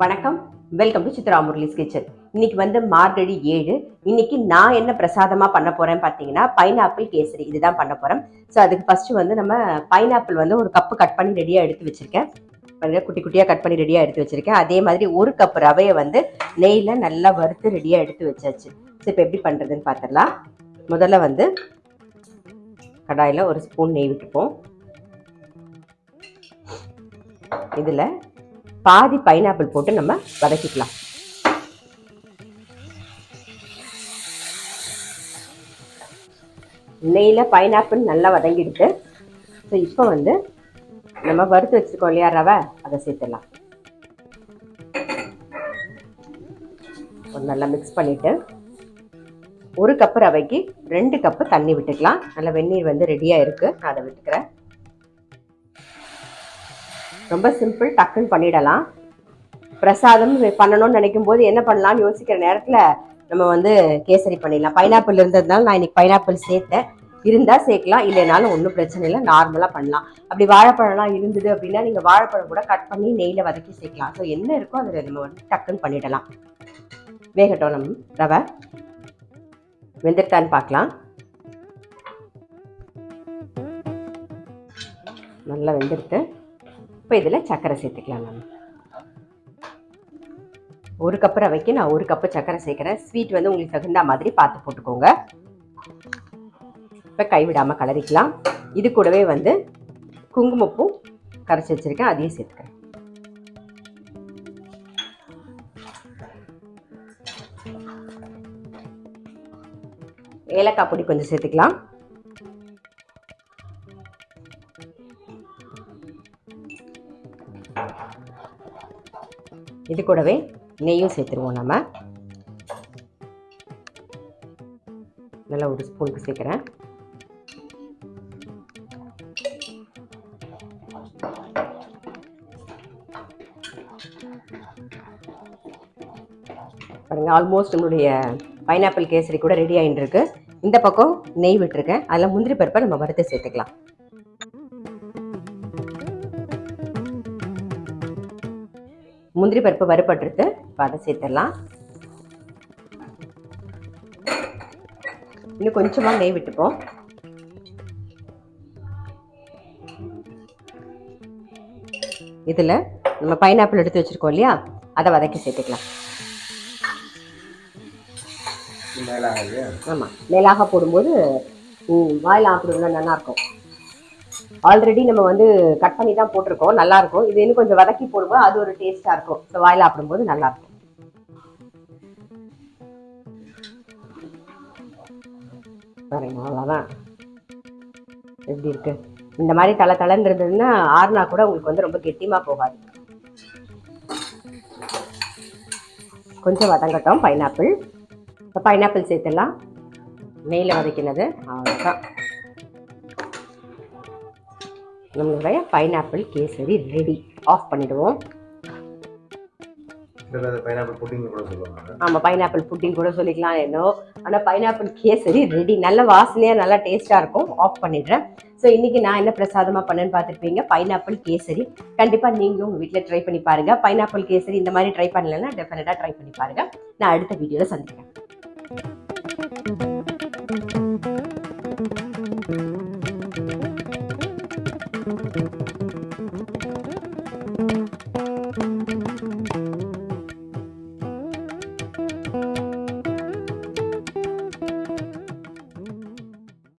வணக்கம், welcome to Chitra Murali's kitchen. இன்னைக்கு வந்து மார்கழி 7. இன்னைக்கு நான் என்ன பிரசாதமா பண்ண போறேன்னு பார்த்தீங்கன்னா பைனாப்பிள் கேசரி இதுதான் பண்ண போறேன். ஸோ அதுக்கு ஃபர்ஸ்ட் வந்து நம்ம பைனாப்பிள் வந்து ஒரு கப்பு கட் பண்ணி ரெடியாக எடுத்து வச்சிருக்கேன். குட்டி குட்டியாக கட் பண்ணி ரெடியாக எடுத்து வச்சிருக்கேன். அதே மாதிரி ஒரு கப் ரவையை வந்து நெய்யில் நல்லா வறுத்து ரெடியாக எடுத்து வச்சாச்சு. ஸோ இப்போ எப்படி பண்ணுறதுன்னு பார்த்துடலாம். முதல்ல வந்து கடாயில் ஒரு ஸ்பூன் நெய் விட்டுப்போம். இதில் பாதி பைனாப்பிள் போட்டு நம்ம வதக்கிக்கலாம். நெய்யில் பைனாப்பிள் நல்லா வதங்கிடுது. ஸோ இப்போ வந்து நம்ம வறுத்து வச்சுருக்கோம் இல்லையா ரவை, அதை சேர்த்துடலாம். நல்லா மிக்ஸ் பண்ணிவிட்டு ஒரு கப்பு ரவைக்கு 2 கப்பு தண்ணி விட்டுக்கலாம். நல்லா வெந்நீர் வந்து ரெடியாக இருக்குது, நான் அதை விட்டுக்கிறேன். ரொம்ப சிம்பிள், டக்குன்னு பண்ணிடலாம். பிரசாதம் பண்ணணும்னு நினைக்கும் போது என்ன பண்ணலாம்னு யோசிக்கிற நேரத்தில் நம்ம வந்து கேசரி பண்ணிடலாம். பைனாப்பிள் இருந்ததுனால நான் இன்னைக்கு பைனாப்பிள் சேர்த்தேன். இருந்தால் சேர்க்கலாம், இல்லைனாலும் ஒன்றும் பிரச்சனை இல்லை, நார்மலாக பண்ணலாம். அப்படி வாழைப்பழம்லாம் இருந்தது அப்படின்னா நீங்கள் வாழைப்பழம் கூட கட் பண்ணி நெய்யில் வதக்கி சேர்க்கலாம். ஸோ என்ன இருக்கோ அதில் நம்ம வந்து டக்குன்னு பண்ணிடலாம். வேகட்டும், நம்ம ரவை வெந்துட்டான்னு பார்க்கலாம். நல்லா வெந்துடுத்து. இப்போ இதில் சர்க்கரை சேர்த்துக்கலாம். நம்ம ஒரு கப்பு ரவைக்கு நான் ஒரு கப்பு சர்க்கரை சேர்க்குறேன். ஸ்வீட் வந்து உங்களுக்கு தகுந்த மாதிரி பார்த்து போட்டுக்கோங்க. இப்போ கைவிடாமல் கலரிக்கலாம். இது கூடவே வந்து குங்குமப்பூ கரைச்சி வச்சுருக்கேன், அதையும் சேர்த்துக்கிறேன். ஏலக்காய் பொடி கொஞ்சம் சேர்த்துக்கலாம். இது கூடவே நெய்யும் சேர்த்துருவோம். நம்ம நல்லா ஒரு ஸ்பூனுக்கு சேர்க்குறேன். பாருங்கள், ஆல்மோஸ்ட் நம்மளுடைய பைனாப்பிள் கேசரி கூட ரெடி ஆகிட்டு இருக்கு. இந்த பக்கம் நெய் விட்டுருக்கேன், அதில் முந்திரி பருப்பை நம்ம வறுத்து சேர்த்துக்கலாம். முந்திரி பருப்பு வறுபட்டுருது, இப்போ அதை சேர்த்துடலாம். இன்னும் கொஞ்சமாக நெய் விட்டுப்போம். இதில் நம்ம பைனாப்பிள் எடுத்து வச்சுருக்கோம் இல்லையா, அதை வதக்கி சேர்த்துக்கலாம். ஆமாம், மேலாக போடும்போது வாயில் ஆப்பிடுவோம்னா நல்லாயிருக்கும். ஆல்ரெடி நம்ம வந்து கட் பண்ணி தான் போட்டிருக்கோம், நல்லாயிருக்கும். இது இன்னும் கொஞ்சம் வதக்கி போடும்போது அது ஒரு டேஸ்ட்டாக இருக்கும். ஸோ வாயில் ஆப்பிடும்போது நல்லாயிருக்கும். பாருங்க, அவ்வளோதான். எப்படி இருக்கு? இந்த மாதிரி தலை தலைன்னு இருந்ததுன்னா ஆறுனா கூட உங்களுக்கு வந்து ரொம்ப கெட்டியமாக போகாது. கொஞ்சம் வதங்கட்டும் பைனாப்பிள். இப்போ பைனாப்பிள் சேர்த்துடலாம். நெய்யில் வதக்கினது அவ்வளோதான். நம்மளுடைய பைனாப்பிள் கேசரி ரெடி. ஆஃப் பண்ணிடுவோம். ஆமாம், பைனாப்பிள் புட்டிங் கூட சொல்லிக்கலாம் என்னோ. ஆனால் பைனாப்பிள் கேசரி ரெடி. நல்ல வாசனையாக நல்லா டேஸ்ட்டாக இருக்கும். ஆஃப் பண்ணிடுறேன். ஸோ இன்றைக்கி நான் என்ன பிரசாதமாக பண்ணேன்னு பார்த்துருப்பீங்க, பைனாப்பிள் கேசரி. கண்டிப்பாக நீங்களும் உங்கள் வீட்டில் ட்ரை பண்ணி பாருங்கள். பைனாப்பிள் கேசரி இந்த மாதிரி ட்ரை பண்ணலைன்னா டெஃபினட்டாக ட்ரை பண்ணி பாருங்கள். நான் அடுத்த வீடியோவில் சந்திக்கிறேன்.